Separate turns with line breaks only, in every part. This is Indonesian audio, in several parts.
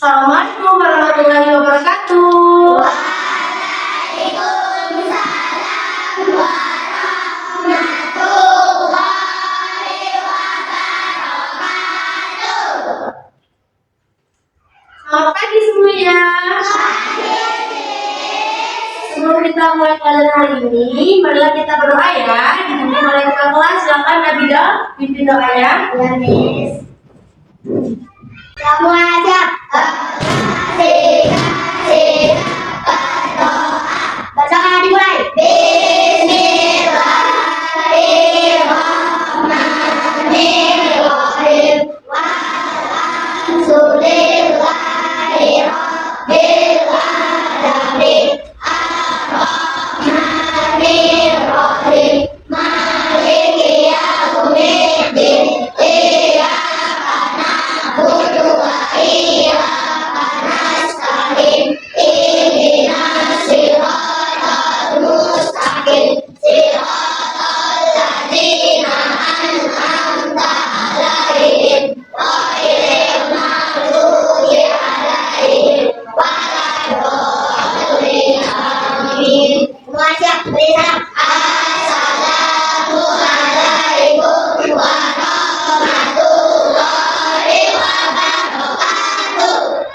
Assalamualaikum warahmatullahi wabarakatuh. Selamat pagi semuanya. Sebelum kita mulai pelajaran hari ini, marilah kita berdoa ya. Dipimpin oleh kakak kelas, silakan Nabila pimpin doanya.
Ya, Miss. Kamu aja. Bacakan dimulai. Bismillahirrahmanirrahim.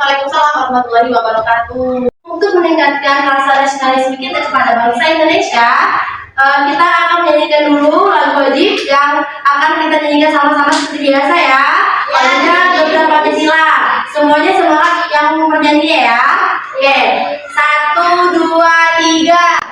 Waalaikumsalam warahmatullahi wabarakatuh. Untuk meningkatkan rasa nasionalisme kita kepada bangsa Indonesia, kita akan menyanyikan dulu lagu wajib yang akan kita nyanyikan sama-sama seperti biasa ya. Lagunya Garuda Pancasila. Semuanya semangat yang bernyanyi ya. Oke, 1, 2, 3.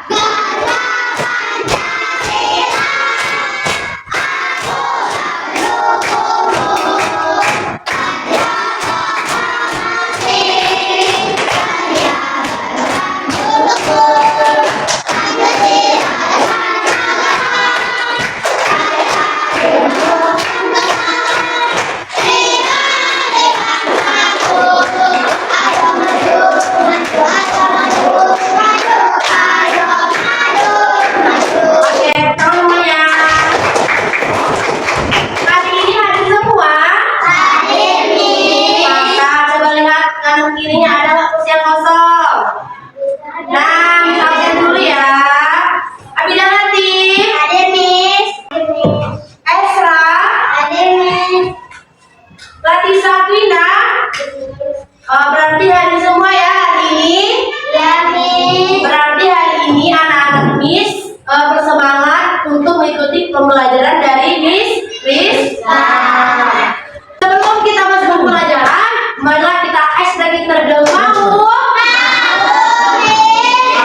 Berarti hari semua ya hari ini?
Ya, Miss.
Berarti hari ini anak-anak Miss bersemangat untuk mengikuti pembelajaran dari Miss Rizka. Sebelum kita masuk ke pelajaran, marilah kita ice breaking terlebih dahulu.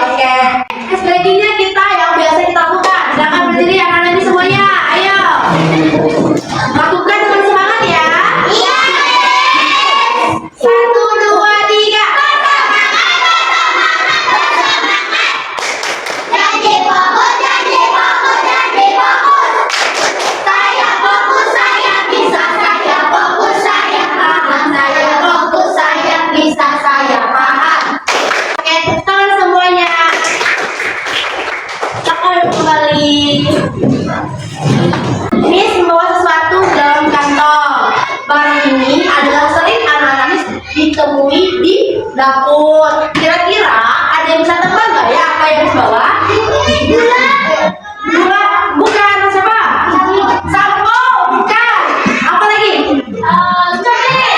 Oke, ice breakingnya kita yang biasa kita lakukan. Silakan berdiri anak-anak Miss semuanya. Ayo, lakukan dengan semangat ya.
Iya.
1, 2, 3.
Janji fokus, janji fokus, janji fokus. Saya fokus, saya bisa, saya fokus, saya paham, saya fokus, saya bisa, saya paham.
Oke, tepuk tangan semuanya. Silakan kembali. Miss membawa sesuatu dalam kantong. Barang ini adalah sering anak-anak Miss ditemui di dapur. Kira-kira ada yang bisa tebak nggak ya apa yang Miss bawa? Gula, bukan. Siapa? Sampo, bukan. Apa lagi?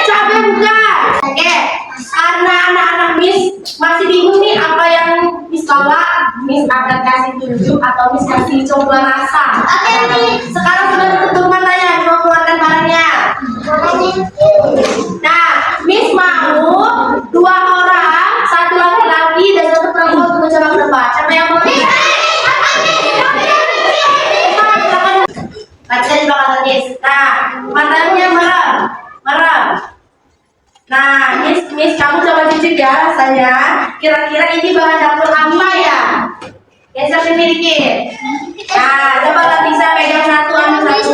Cabai, bukan. Oke, karena anak-anak Miss masih bingung nih apa yang Miss bawa, Miss akan kasih tunjuk atau Miss kasih coba rasa.
Oke, Miss.
Sekarang sudah tutup matanya, mau keluarkan barangnya. Nah, Miss mau 2 orang, 1 laki-laki dan 1 perempuan untuk mencoba menebak. Siapa yang mau? Baca di belakang Miss. Nah, matanya merem, merem. Nah, Miss kamu coba cicip ya rasanya. Kira-kira ini bahan dapur apa ya? Yang saya miliki. Nah, coba nggak bisa pegang satu, ambil satu.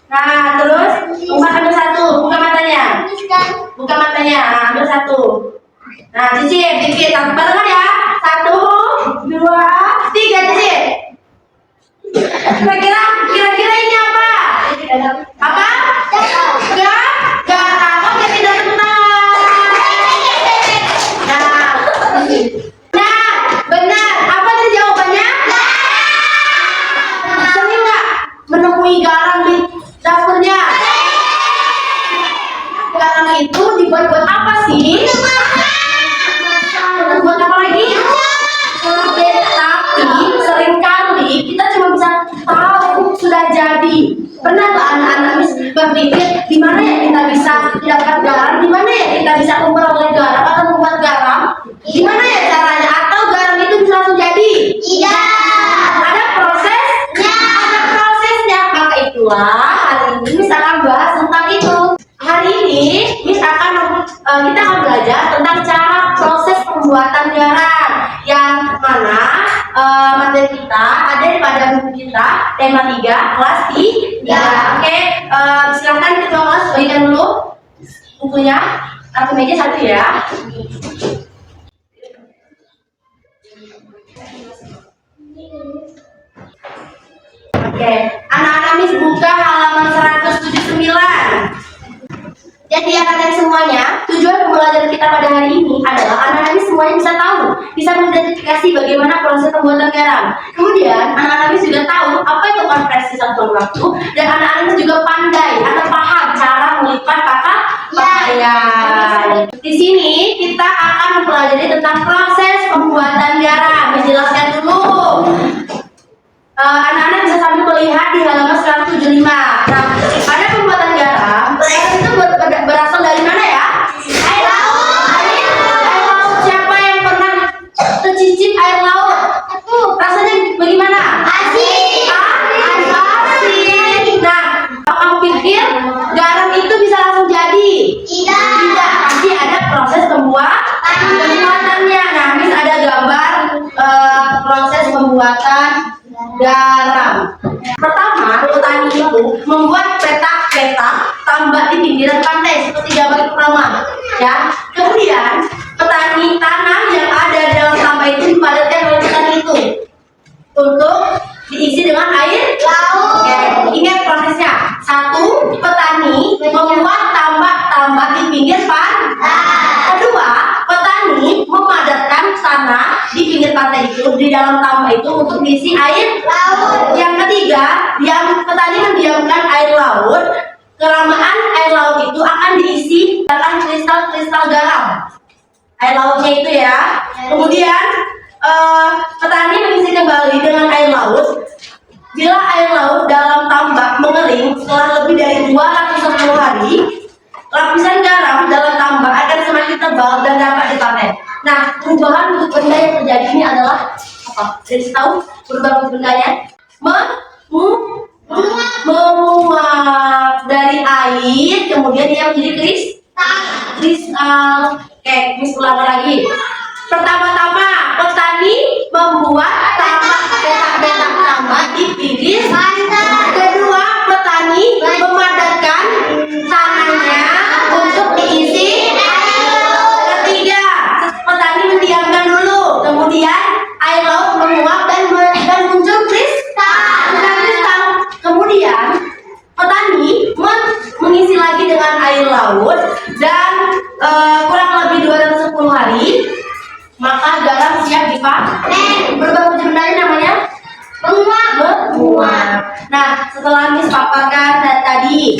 Nah, terus ambil satu, buka matanya. Buka matanya, nah, ambil satu. Nah, cicip, barengan ya. 1, 2, 3, cicip. Kira-kira ini apa? Apa? Garam. Oke, tidak tenang. kita bisa memperoleh garam atau membuat garam? Gimana ya caranya? Atau garam itu bisa langsung jadi?
Tidak.
Ada prosesnya. Ada prosesnya. Maka itulah hari ini Miss akan bahas tentang itu. Hari ini Miss kita akan belajar tentang cara proses pembuatan garam, yang mana materi kita ada pada buku kita tema 3 kelas 3. Oke, silakan ketua kelas bagikan dulu bukunya, satu meja satu ya. Oke, anak-anak Miss buka halaman 179. Jadi anak-anak semuanya, tujuan pembelajaran kita pada hari ini adalah anak-anak Miss semuanya bisa tahu, bisa mengidentifikasi bagaimana proses pembuatan garam. Kemudian anak-anak Miss juga tahu apa itu konversi satuan waktu, dan anak-anak Miss juga pandai atau paham cara melipat pakaian. Di sini kita akan mempelajari tentang proses pembuatan garam. Dijelaskan dulu. Anak-anak bisa sambil melihat di halaman 175. Nah, pada pembuatan garam itu berasal dari mana ya?
Air laut.
Air laut. Siapa yang pernah mencicip air laut? Rasanya bagaimana?
Asin.
Asin. Nah, kamu pikir garam itu bisa langsung jadi?
Tidak.
Pasti ada proses pembuatannya. Nah, Miss ada gambar proses pembuatan garam. Pertama, petani itu membuat petak-petak tambak di pinggiran pantai seperti gambar pertama, ya. Kemudian petani tanah yang ada di dalam tambak itu dipadatkan oleh petani itu untuk diisi dengan air
Laut.
Oke, ingat prosesnya. 1. Petani membuat tambak-tambak di pinggir pantai. 2. Petani memadatkan tanah di pinggir pantai itu, di dalam tambak itu untuk diisi air
Laut.
Yang 3, petani mendiamkan air laut. Kelamaan air laut itu akan diisi dengan kristal-kristal garam. Air lautnya itu ya. Kemudian petani mengisi kembali dengan air laut. Bila air laut dalam tambak mengering setelah lebih dari 210 hari, lapisan garam dalam tambak akan semakin tebal dan dapat dipanen. Nah, perubahan bentuk benda yang terjadi ini adalah apa? Jadi tahu perubahan bentuk bendanya? Menguap dari air, kemudian dia menjadi kristal. Oke, Miss ulang lagi. Pertama-tama, petani membuat petak-petak tambak di pinggir pantai. Kedua, petani memadatkan tanahnya untuk diisi air. Ketiga, petani mendiamkan dulu, kemudian air laut menguap dan muncul kristal. Kemudian petani mengisi lagi dengan air laut dan kurang lebih 210 hari, maka garam siap dipanen. Berubah wujud bendanya namanya menguap. Nah, setelah Miss paparkan tadi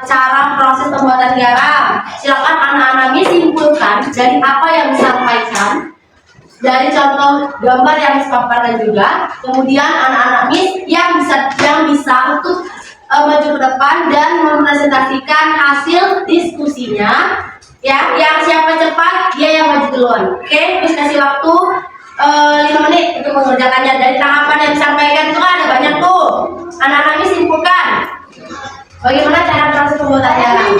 cara proses pembuatan garam, silakan anak-anak Miss simpulkan dari apa yang disampaikan dari contoh gambar yang Miss paparkan juga. Kemudian anak-anak Miss yang bisa untuk maju ke depan dan mempresentasikan hasil diskusinya. Ya, yang siapa cepat dia yang maju duluan. Oke, Miss kasih waktu 5 menit untuk mengerjakannya. Dari tahapan yang disampaikan itu kan ada banyak tuh. Anak-anak Miss simpulkan bagaimana cara proses pembuatan garam.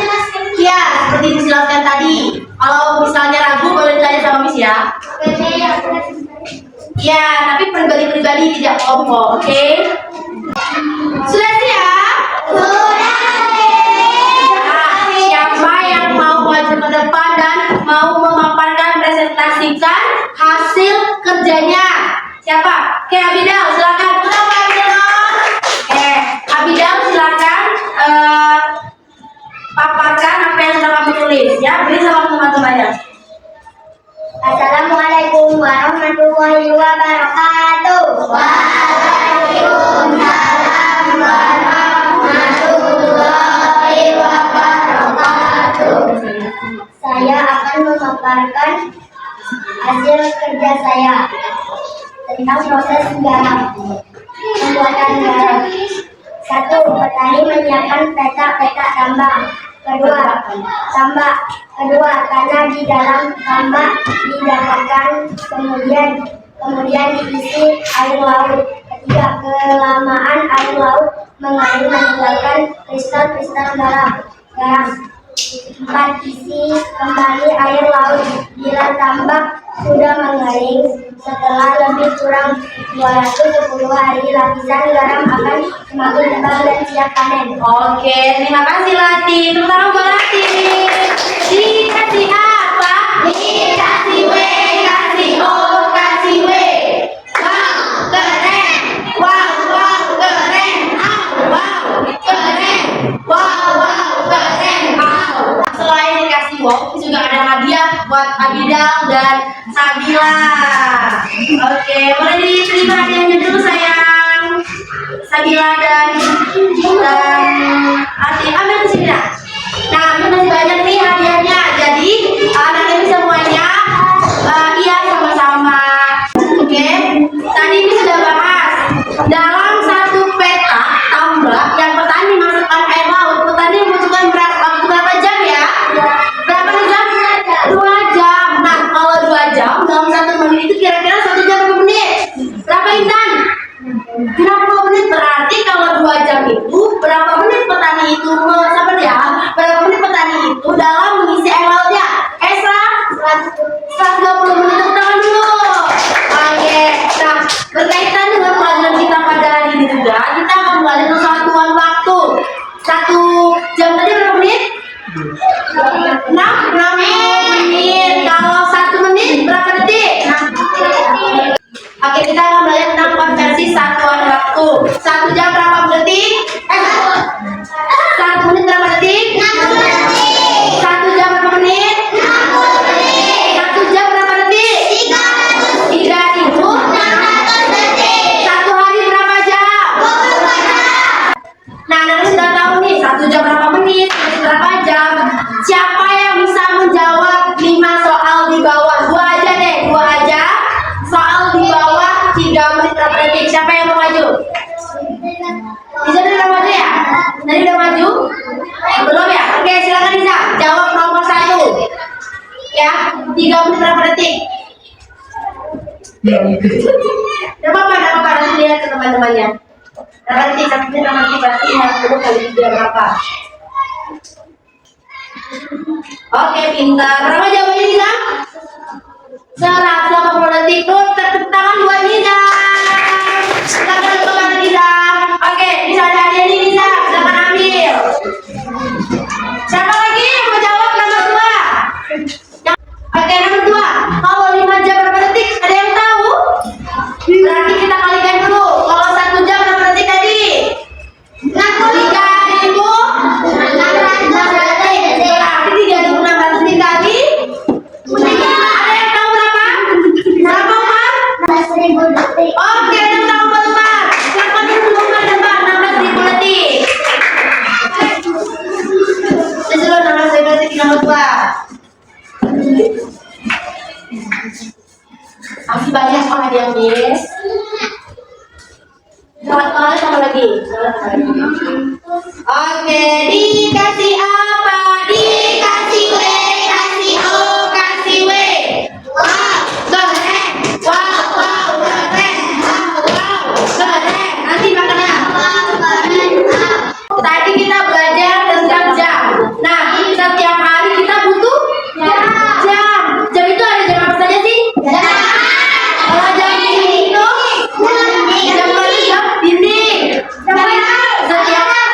Ya, seperti dijelaskan tadi. Kalau misalnya ragu boleh tanya sama Miss ya. Ya, tapi pribadi-pribadi tidak kelompok. Oke? Sudah siap? Siapa yang mau maju ke depan dan mau memaparkan presentasikan hasil kerjanya? Siapa? Oke, Abidal, silakan. Kenapa Abidal? Oke, Abidal silakan paparkan apa yang sudah kamu tulis ya. Beri salam teman-temannya.
Assalamualaikum warahmatullahi wabarakatuh. Waalaikumsalam warahmatullahi wabarakatuh. Saya akan memaparkan hasil kerja saya tentang proses garam. Pembuatan garam. 1. Petani menyiapkan petak-petak tambang. Kedua, tambak. Kedua, tanah di dalam tambak didapatkan, kemudian diisi air laut. Ketiga, kelamaan air laut mengering meninggalkan kristal-kristal garam. Empat, isi kembali air laut. Bila tambak sudah mengering setelah lebih kurang 210 hari, lapisan garam akan semakin tebal dan siap panen.
Oke, terima kasih Lati. Tepuk tangan buat Lati. Dikasih apa?
Dikasih W, kasih O, kasih W. Wow, keren. Wow, wow, keren. Wow, keren. Wow, wow, keren.
Selain dikasih wow, juga ada hadiah buat Abidal dan Sabila. Oke, boleh diterima hadiahnya dulu sayang. Sabila dan Ati, ambil ke sini nak. Nah, ini masih banyak nih hadiahnya. Jadi anak ini semuanya iya sama-sama. Oke, tadi ini sudah bahas dalam satu peta tambak yang petani masukkan air laut. Petani membutuhkan berapa jam ya? Berapa jam? 2 jam. Nah, kalau 2 jam dalam 1 menit itu kira-kira 1 jam berapa menit? Berapa Intan? 60 menit. Berarti kalau 2 jam itu berapa menit petani itu sabar ya? Berapa menit petani itu dalam mengisi air lautnya? Esra? 120 menit. Tepuk tangan dulu. Oke. Nah, berkaitan dengan pelajaran kita pada hari ini juga, kita akan belajar satuan waktu. 1 jam tadi berapa menit? 6 menit. Kalau 1 menit berapa detik? Oke, kita akan belajar tentang konversi satuan waktu. 1 jam berapa detik? 1 menit berapa detik? 1 jam berapa menit? 1 jam berapa detik? 3.600 detik. 1 hari berapa jam? Nah, Anda sudah tahu nih 1 jam berapa menit, berapa jam. Siapa yang bisa menjawab 5 soal di bawah? 2 aja deh, 2 aja. Soal di bawah 3 menit berapa detik. Siapa yang mau maju? Bisa udah maju ya? Tadi udah maju? Belum ya? Oke, silakan Iza. Jawab nomor 1. Ya, 3 menit berapa detik? Gak apa-apa, nanti lihat ke teman-temannya. Berapa detik? 1 menit berapa detik? Berarti 60 kali 3 berapa? Oke, pintar. Berapa jawabannya Iza? 180 detik. Tuh, tepuk tangan buat Iza. Silakan tepuk tangan Iza. Oke, bisa ada hadiah nih Iza. Silakan ambil. Siapa lagi yang mau jawab nomor 2? Oke, nomor 2. Kalau 5 jam berapa detik? Ada yang tahu? Berarti kita kalikan dulu. Kalau 1 jam berapa detik tadi? 3.600 detik. Berarti 3.600 dikali. Ada yang tahu berapa? Berapa, Umar?
16.000 detik.
Oke, yang tahu Umar. Siapa dulu Umar depan? 16.000 detik. Disuruh 16.000 detik nomor 2. Masih banyak kok hadiah Miss. Soalnya sama lagi. Oke, dikasih apa? Dikasih W, kasih O, kasih W. Wow, keren. Wow, wow, keren. Wow, keren. Nanti makannya. Tadi kita belajar tentang jam. Nah, setiap hari kita butuh jam. Jam itu ada jam apa saja sih? Kalau jam dinding itu jam dinding.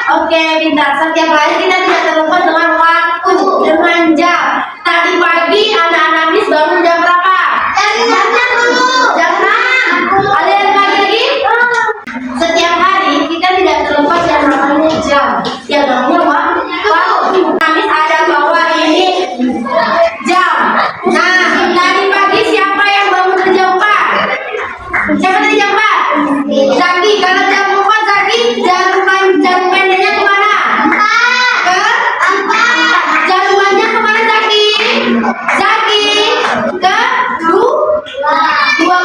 Oke, pintar. Setiap hari kita tidak terlepas dengan waktu, dengan jam. Tadi pagi anak-anak Miss bangun jam berapa? Jam 6. Ada yang lagi? Setiap hari kita tidak terlepas yang namanya jam, yang namanya waktu. Miss ada bawa ini jam. Nah, tadi pagi siapa yang bangun ke jam 4? Siapa tadi jam 4? Zaki. Kalau jam 4 Zaki, jam pendeknya kemana? Ke 4. Jam 2-nya kemana Zaki? Zaki ke 2 ke 2.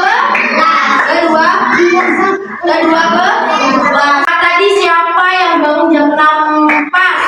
Tadi siapa yang bangun jam 6 pas?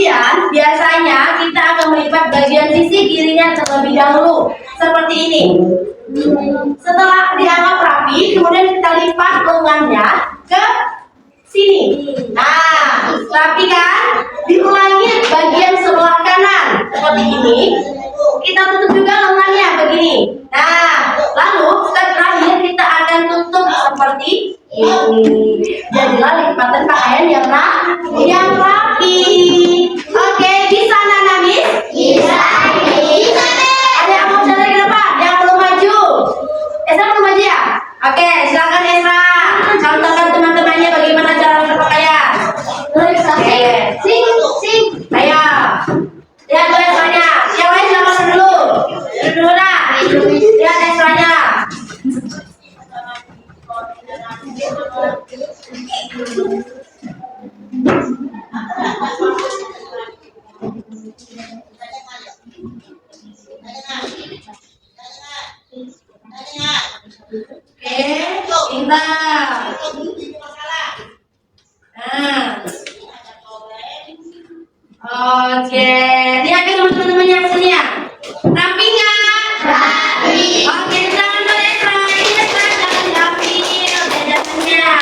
Kemudian biasanya kita akan melipat bagian sisi kirinya terlebih dahulu seperti ini. Setelah dianggap rapi, kemudian kita lipat lengannya ke sini. Nah, rapi kan? Diulangi bagian sebelah kanan seperti ini. Kita tutup juga lengannya begini. Nah, lalu step terakhir kita akan tutup seperti ini. Jadilah lipatan pakaian yang rapi. Oke, bisa Nana Miss?
Bisa.
Ada yang mau jalan ke depan? Yang belum maju? Esra belum maju ya? Oke, silakan Esra. Contohkan teman-temannya bagaimana cara berpakaian.
Sing.
Ayo. Lihat dulu Esranya. Yang lain silakan dulu. Dulu dah. Lihat Esranya. Oke, pintar. Oke, lihat ke teman-teman yang sini ya. Rapi nggak?
Rapi.
Oke, jangan Esra. Ini Esra jangan diambil jajatannya.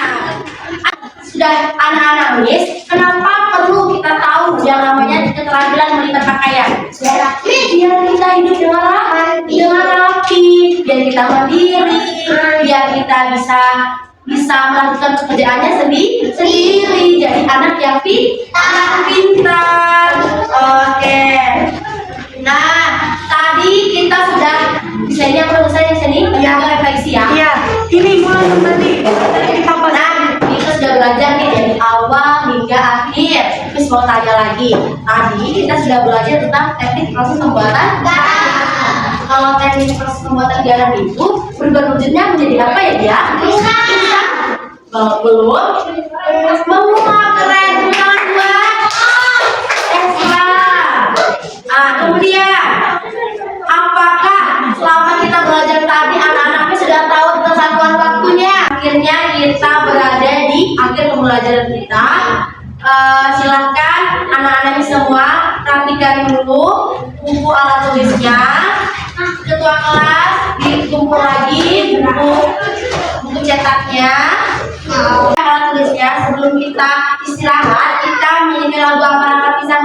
Sudah anak-anak Miss, kenapa perlu kita tahu yang namanya keterampilan melipat pakaian? Biar kita hidup dengan rapi, biar kita mandiri, biar kita bisa melakukan pekerjaannya sendiri. Jadi anak yang pintar. Oke. Nah, tadi kita sudah bisa ini apa selesai di sini? Kita refleksi ya.
Iya, ini mulai tadi kita
Kita sudah belajar nih dari awal hingga akhir. Terus mau tanya lagi. Tadi kita sudah belajar tentang teknik proses pembuatan garam. Kalau teknik proses pembuatan garam itu berubah wujudnya menjadi apa ya dia? Belum. Menguap keren. Tangan buat Esra. Kemudian apakah selama kita belajar tadi anak-anaknya sudah tahu tentang satuan waktunya? Akhirnya kita berada di akhir pembelajaran kita. Silahkan anak-anaknya semua rapikan dulu buku alat tulisnya. Ketua kelas dikumpul lagi buku cetaknya. Alat tulisnya. Sebelum kita istirahat, kita menyanyikan lagu apa bisa